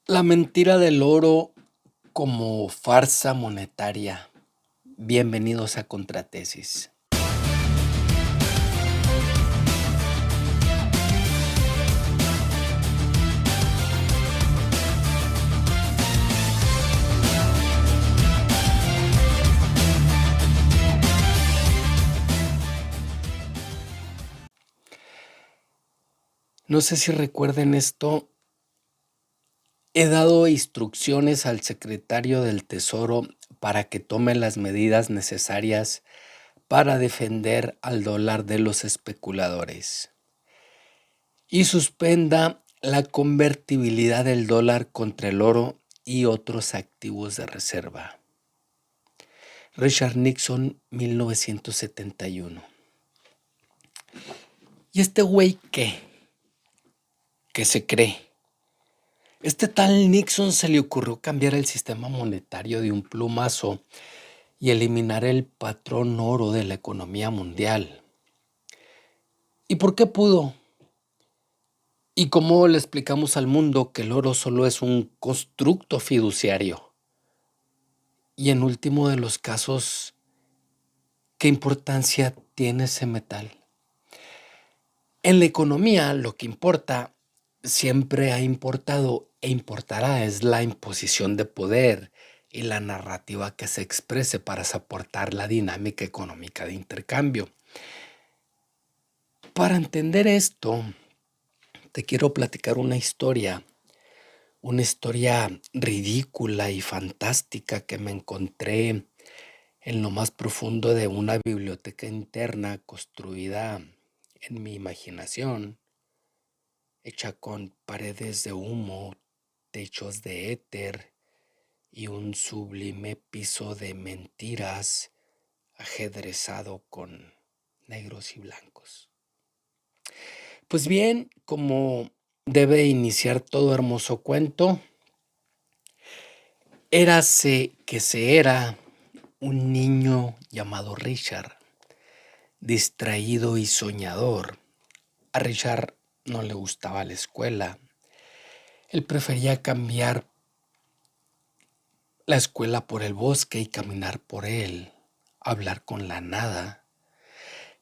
La mentira del oro como farsa monetaria. Bienvenidos a Contratesis. No sé si recuerden esto. He dado instrucciones al secretario del Tesoro para que tome las medidas necesarias para defender al dólar de los especuladores y suspenda la convertibilidad del dólar contra el oro y otros activos de reserva. Richard Nixon, 1971. ¿Y este güey qué? ¿Qué se cree? Este tal Nixon se le ocurrió cambiar el sistema monetario de un plumazo y eliminar el patrón oro de la economía mundial. ¿Y por qué pudo? ¿Y cómo le explicamos al mundo que el oro solo es un constructo fiduciario? Y en último de los casos, ¿qué importancia tiene ese metal? En la economía lo que importa, siempre ha importado e importará es la imposición de poder y la narrativa que se exprese para soportar la dinámica económica de intercambio. Para entender esto, te quiero platicar una historia ridícula y fantástica que me encontré en lo más profundo de una biblioteca interna construida en mi imaginación, hecha con paredes de humo, techos de éter y un sublime piso de mentiras ajedrezado con negros y blancos. Pues bien, como debe iniciar todo hermoso cuento, érase que se era un niño llamado Richard, distraído y soñador. A Richard no le gustaba la escuela. Él prefería cambiar la escuela por el bosque y caminar por él, hablar con la nada.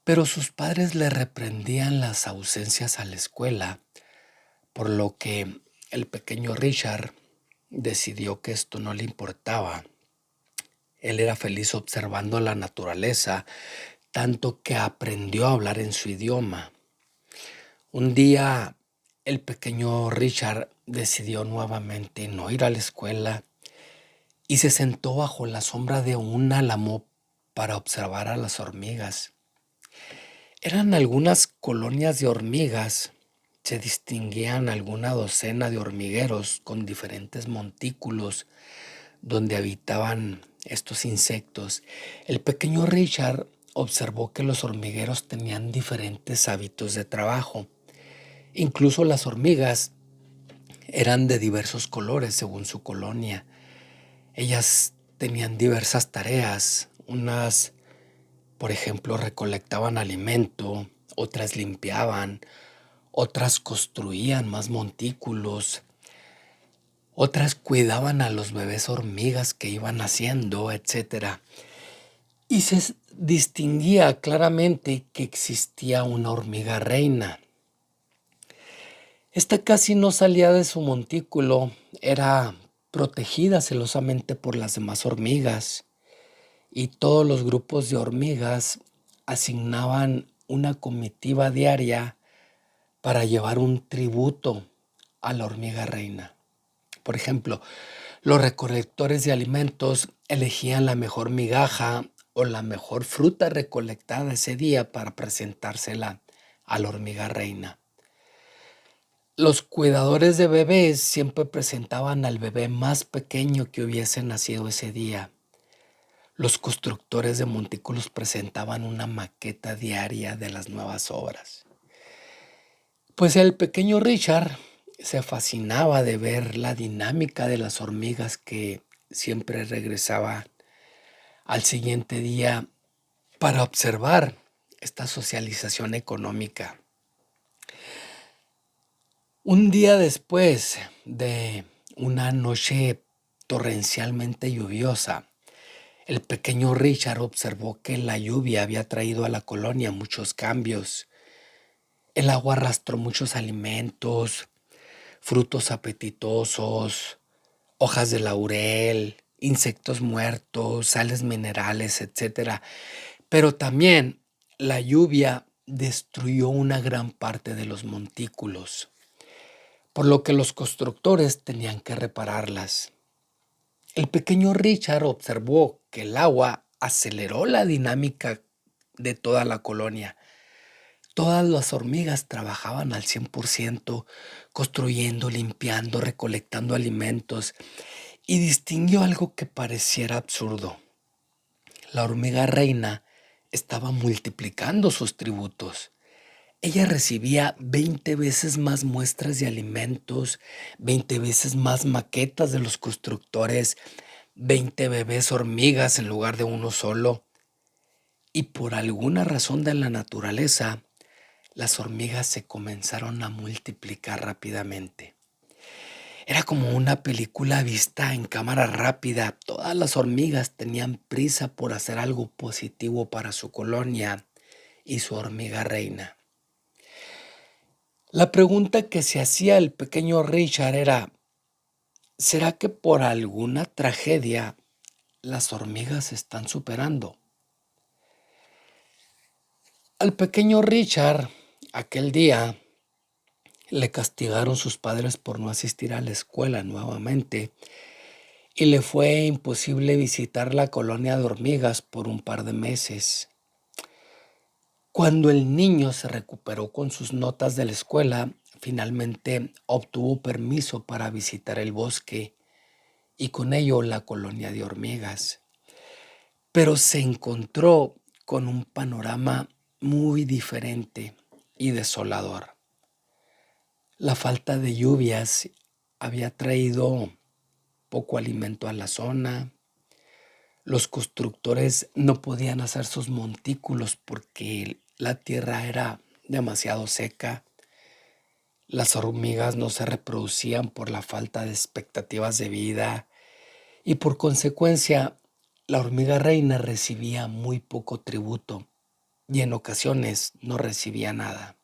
Pero sus padres le reprendían las ausencias a la escuela, por lo que el pequeño Richard decidió que esto no le importaba. Él era feliz observando la naturaleza, tanto que aprendió a hablar en su idioma. Un día, el pequeño Richard decidió nuevamente no ir a la escuela y se sentó bajo la sombra de un álamo para observar a las hormigas. Eran algunas colonias de hormigas. Se distinguían alguna docena de hormigueros con diferentes montículos donde habitaban estos insectos. El pequeño Richard observó que los hormigueros tenían diferentes hábitos de trabajo. Incluso las hormigas eran de diversos colores según su colonia. Ellas tenían diversas tareas. Unas, por ejemplo, recolectaban alimento, otras limpiaban, otras construían más montículos, otras cuidaban a los bebés hormigas que iban naciendo, etc. Y se distinguía claramente que existía una hormiga reina. Esta casi no salía de su montículo, era protegida celosamente por las demás hormigas, y todos los grupos de hormigas asignaban una comitiva diaria para llevar un tributo a la hormiga reina. Por ejemplo, los recolectores de alimentos elegían la mejor migaja o la mejor fruta recolectada ese día para presentársela a la hormiga reina. Los cuidadores de bebés siempre presentaban al bebé más pequeño que hubiese nacido ese día. Los constructores de montículos presentaban una maqueta diaria de las nuevas obras. Pues el pequeño Richard se fascinaba de ver la dinámica de las hormigas que siempre regresaba al siguiente día para observar esta socialización económica. Un día después de Una noche torrencialmente lluviosa, el pequeño Richard observó que la lluvia había traído a la colonia muchos cambios. El agua arrastró muchos alimentos, frutos apetitosos, hojas de laurel, insectos muertos, sales minerales, etcétera. Pero también la lluvia destruyó una gran parte de los montículos, por lo que los constructores tenían que repararlas. El pequeño Richard observó que el agua aceleró la dinámica de toda la colonia. Todas las hormigas trabajaban al 100%, construyendo, limpiando, recolectando alimentos, y distinguió algo que pareciera absurdo. La hormiga reina estaba multiplicando sus tributos. Ella recibía 20 veces más muestras de alimentos, 20 veces más maquetas de los constructores, 20 bebés hormigas en lugar de uno solo. Y por alguna razón de la naturaleza, las hormigas se comenzaron a multiplicar rápidamente. Era como una película vista en cámara rápida. Todas las hormigas tenían prisa por hacer algo positivo para su colonia y su hormiga reina. La pregunta que se hacía el pequeño Richard era, ¿será que por alguna tragedia las hormigas se están superando? Al pequeño Richard, aquel día, le castigaron sus padres por no asistir a la escuela nuevamente y le fue imposible visitar la colonia de hormigas por un par de meses. Cuando el niño se recuperó con sus notas de la escuela, finalmente obtuvo permiso para visitar el bosque y con ello la colonia de hormigas. Pero se encontró con un panorama muy diferente y desolador. La falta de lluvias había traído poco alimento a la zona. Los constructores no podían hacer sus montículos porque la tierra era demasiado seca. Las hormigas no se reproducían por la falta de expectativas de vida y por consecuencia la hormiga reina recibía muy poco tributo y en ocasiones no recibía nada.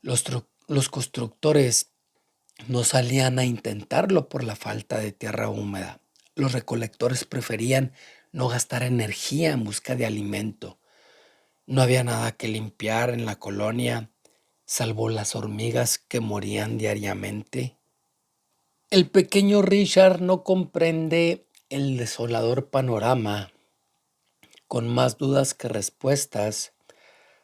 Los constructores no salían a intentarlo por la falta de tierra húmeda. Los recolectores preferían no gastar energía en busca de alimento. No había nada que limpiar en la colonia, salvo las hormigas que morían diariamente. El pequeño Richard no comprende el desolador panorama. Con más dudas que respuestas,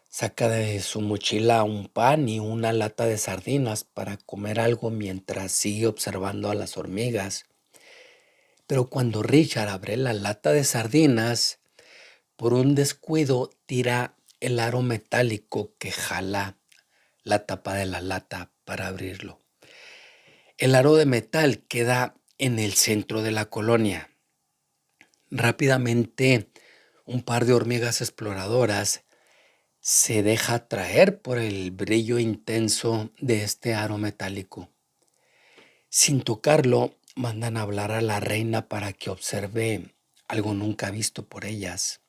saca de su mochila un pan y una lata de sardinas para comer algo mientras sigue observando a las hormigas. Pero cuando Richard abre la lata de sardinas, por un descuido tira el aro metálico que jala la tapa de la lata para abrirlo. El aro de metal queda en el centro de la colonia. Rápidamente, un par de hormigas exploradoras se deja atraer por el brillo intenso de este aro metálico. Sin tocarlo, mandan a hablar a la reina para que observe algo nunca visto por ellas.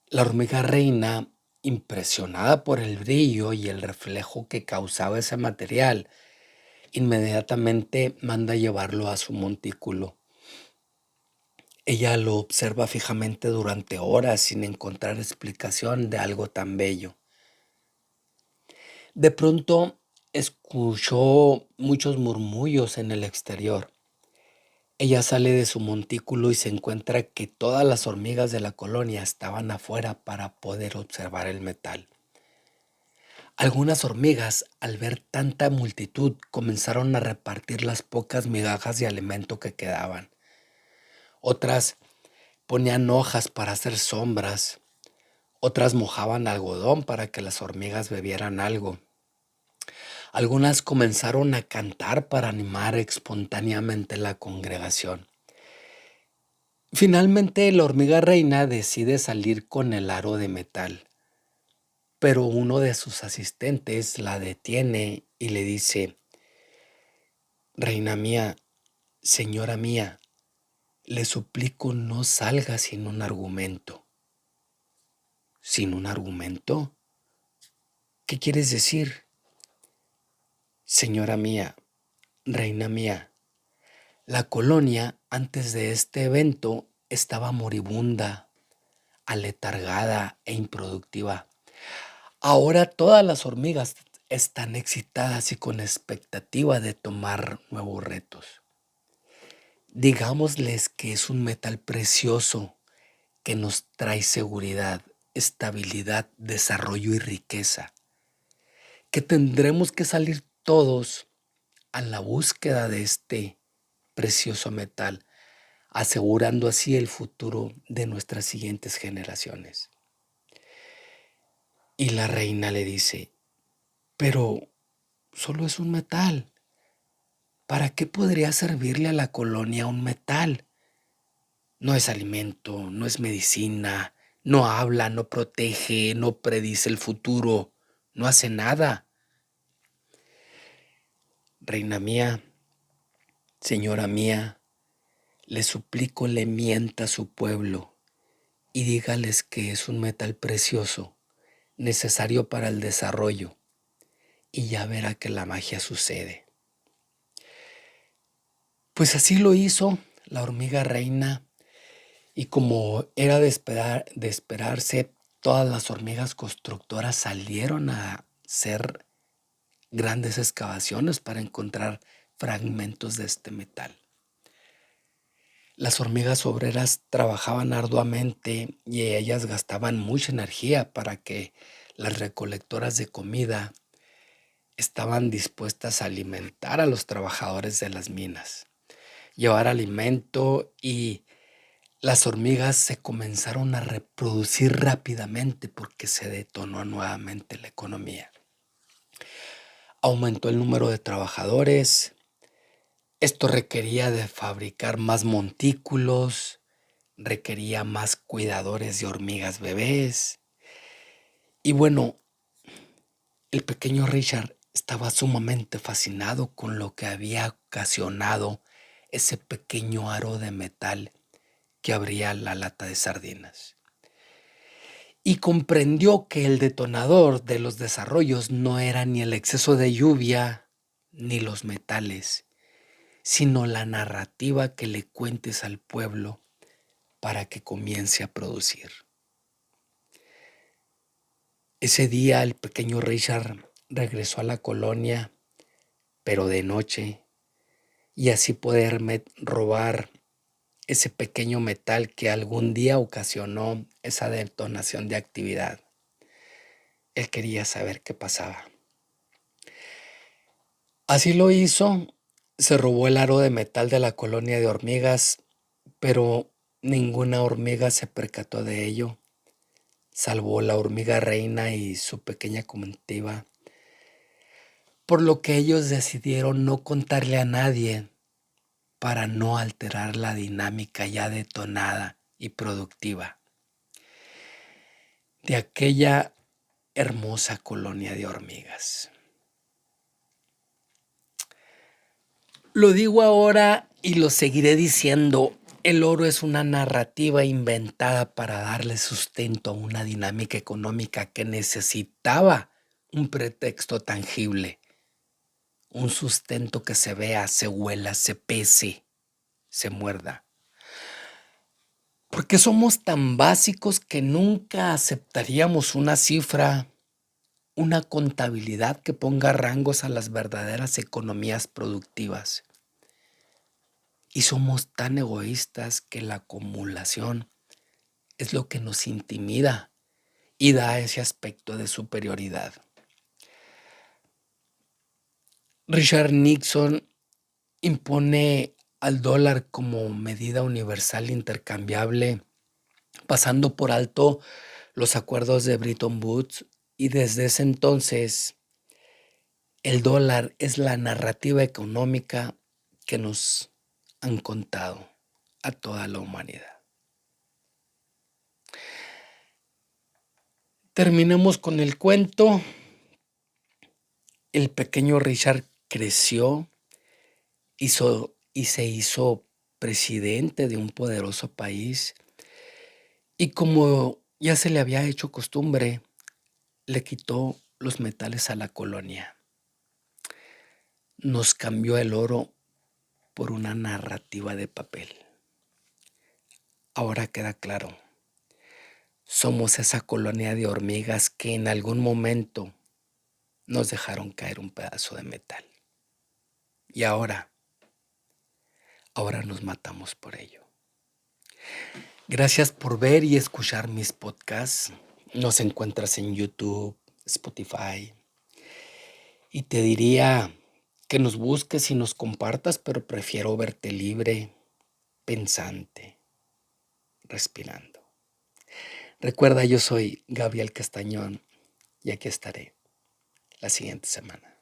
La hormiga reina, impresionada por el brillo y el reflejo que causaba ese material, inmediatamente manda llevarlo a su montículo. Ella lo observa fijamente durante horas sin encontrar explicación de algo tan bello. De pronto escuchó muchos murmullos en el exterior. Ella sale de su montículo y se encuentra que todas las hormigas de la colonia estaban afuera para poder observar el metal. Algunas hormigas, al ver tanta multitud, comenzaron a repartir las pocas migajas de alimento que quedaban. Otras ponían hojas para hacer sombras. Otras mojaban algodón para que las hormigas bebieran algo. Algunas comenzaron a cantar para animar espontáneamente la congregación. Finalmente, la hormiga reina decide salir con el aro de metal, pero uno de sus asistentes la detiene y le dice: Reina mía, señora mía, le suplico no salga sin un argumento. ¿Sin un argumento? ¿Qué quieres decir? Señora mía, reina mía, la colonia antes de este evento estaba moribunda, aletargada e improductiva. Ahora todas las hormigas están excitadas y con expectativa de tomar nuevos retos. Digámosles que es un metal precioso que nos trae seguridad, estabilidad, desarrollo y riqueza, que tendremos que salir todos a la búsqueda de este precioso metal, asegurando así el futuro de nuestras siguientes generaciones. Y la reina le dice, pero solo es un metal. ¿Para qué podría servirle a la colonia un metal? No es alimento, no es medicina, no habla, no protege, no predice el futuro, no hace nada. Reina mía, señora mía, le suplico le mienta a su pueblo y dígales que es un metal precioso, necesario para el desarrollo, y ya verá que la magia sucede. Pues así lo hizo la hormiga reina, y como era de esperarse, todas las hormigas constructoras salieron a hacer grandes excavaciones para encontrar fragmentos de este metal. Las hormigas obreras trabajaban arduamente y ellas gastaban mucha energía para que las recolectoras de comida estaban dispuestas a alimentar a los trabajadores de las minas, llevar alimento, y las hormigas se comenzaron a reproducir rápidamente porque se detonó nuevamente la economía. Aumentó el número de trabajadores. Esto requería de fabricar más montículos, requería más cuidadores de hormigas bebés. Y bueno, el pequeño Richard estaba sumamente fascinado con lo que había ocasionado ese pequeño aro de metal que abría la lata de sardinas. Y comprendió que el detonador de los desarrollos no era ni el exceso de lluvia ni los metales, sino la narrativa que le cuentes al pueblo para que comience a producir. Ese día el pequeño Richard regresó a la colonia, pero de noche, y así poder robar ese pequeño metal que algún día ocasionó esa detonación de actividad. Él quería saber qué pasaba. Así lo hizo, se robó el aro de metal de la colonia de hormigas, pero ninguna hormiga se percató de ello, salvo la hormiga reina y su pequeña comitiva, por lo que ellos decidieron no contarle a nadie para no alterar la dinámica ya detonada y productiva de aquella hermosa colonia de hormigas. Lo digo ahora y lo seguiré diciendo. El oro es una narrativa inventada para darle sustento a una dinámica económica que necesitaba un pretexto tangible, un sustento que se vea, se huela, se pese, se muerda. Porque somos tan básicos que nunca aceptaríamos una cifra, una contabilidad que ponga rangos a las verdaderas economías productivas. Y somos tan egoístas que la acumulación es lo que nos intimida y da ese aspecto de superioridad. Richard Nixon impone al dólar como medida universal intercambiable, pasando por alto los acuerdos de Bretton Woods, y desde ese entonces el dólar es la narrativa económica que nos han contado a toda la humanidad. Terminemos con el cuento. El pequeño Richard creció y se hizo presidente de un poderoso país y como ya se le había hecho costumbre, le quitó los metales a la colonia. Nos cambió el oro por una narrativa de papel. Ahora queda claro, somos esa colonia de hormigas que en algún momento nos dejaron caer un pedazo de metal. Y ahora nos matamos por ello. Gracias por ver y escuchar mis podcasts. Nos encuentras en YouTube, Spotify. Y te diría que nos busques y nos compartas, pero prefiero verte libre, pensante, respirando. Recuerda, yo soy Gabriel Castañón y aquí estaré la siguiente semana.